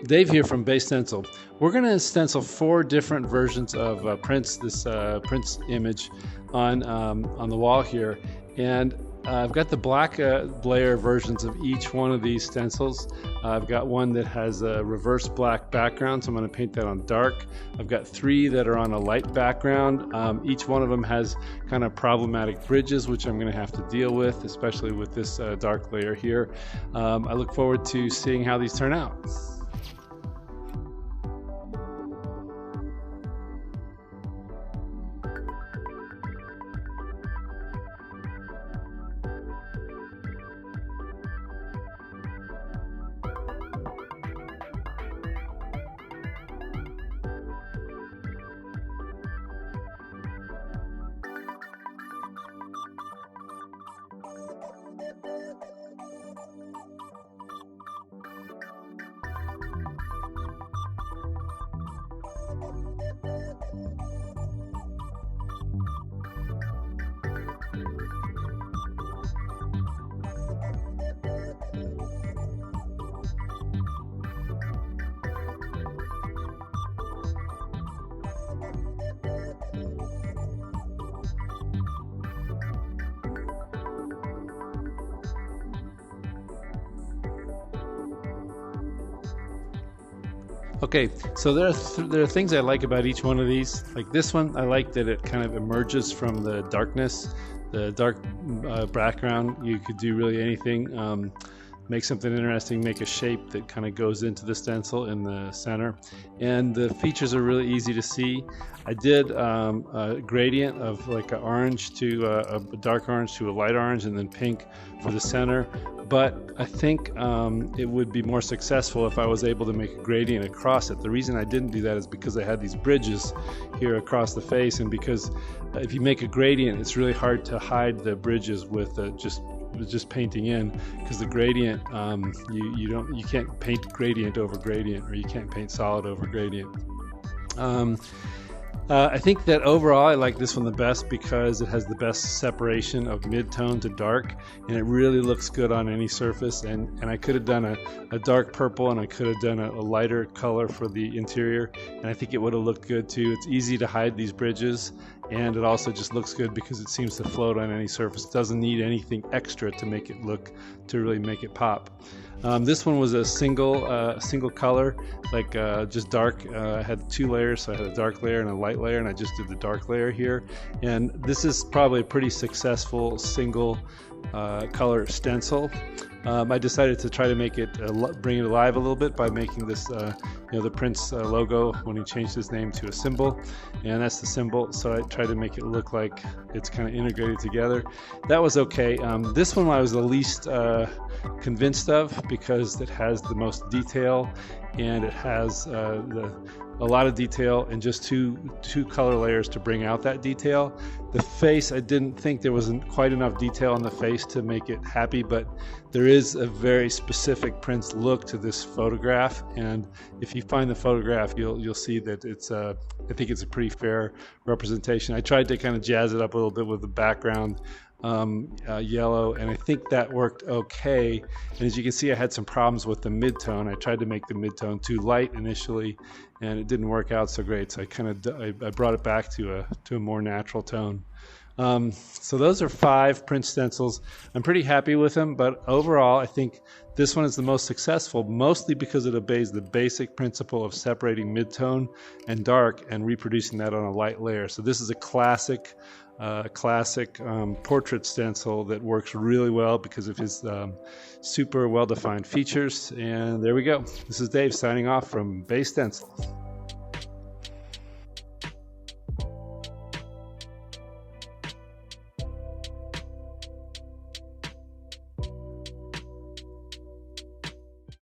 Dave here from Base Stencil. We're going to stencil 4 different versions of Prince, this Prince image on the wall here. And I've got the black layer versions of each one of these stencils. I've got one that has a reverse black background, so I'm going to paint that on dark. I've got 3 that are on a light background. Each one of them has kind of problematic bridges, which I'm going to have to deal with, especially with this dark layer here. I look forward to seeing how these turn out. Okay, so there are things I like about each one of these. Like this one, I like that it kind of emerges from the darkness, the dark background. You could do really anything. Make something interesting, make a shape that kind of goes into the stencil in the center. And the features are really easy to see. I did a gradient of like an orange to a dark orange to a light orange and then pink for the center. But I think it would be more successful if I was able to make a gradient across it. The reason I didn't do that is because I had these bridges here across the face, and because if you make a gradient, it's really hard to hide the bridges with just painting in, because the gradient you can't paint gradient over gradient, or you can't paint solid over gradient. I think that overall I like this one the best because it has the best separation of mid-tone to dark, and it really looks good on any surface. And I could have done a dark purple, and I could have done a lighter color for the interior, and I think it would have looked good too. It's easy to hide these bridges, and it also just looks good because it seems to float on any surface. It doesn't need anything extra to make it look, to really make it pop. This one was a single color, like just dark. I had 2 layers, so I had a dark layer and a light layer, and I just did the dark layer here. And this is probably a pretty successful single color stencil. I decided to try to make it bring it alive a little bit by making this the Prince logo when he changed his name to a symbol, and that's the symbol. So I tried to make it look like it's kind of integrated together. That was okay. This one I was the least convinced of because it has the most detail, and it has a lot of detail and just two color layers to bring out that detail. The face, I didn't think there wasn't quite enough detail on the face to make it happy, but there is a very specific Prince look to this photograph, and if you find the photograph, you'll see that it's I think it's a pretty fair representation. I tried to kind of jazz it up a little bit with the background yellow, and I think that worked okay. And as you can see, I had some problems with the mid-tone. I tried to make the mid-tone too light initially, and it didn't work out so great, so I brought it back to a more natural tone. So those are 5 Prince stencils. I'm pretty happy with them, but overall I think this one is the most successful, mostly because it obeys the basic principle of separating mid-tone and dark and reproducing that on a light layer. So this is a classic portrait stencil that works really well because of his super well-defined features. And there we go. This is Dave signing off from Base Stencil.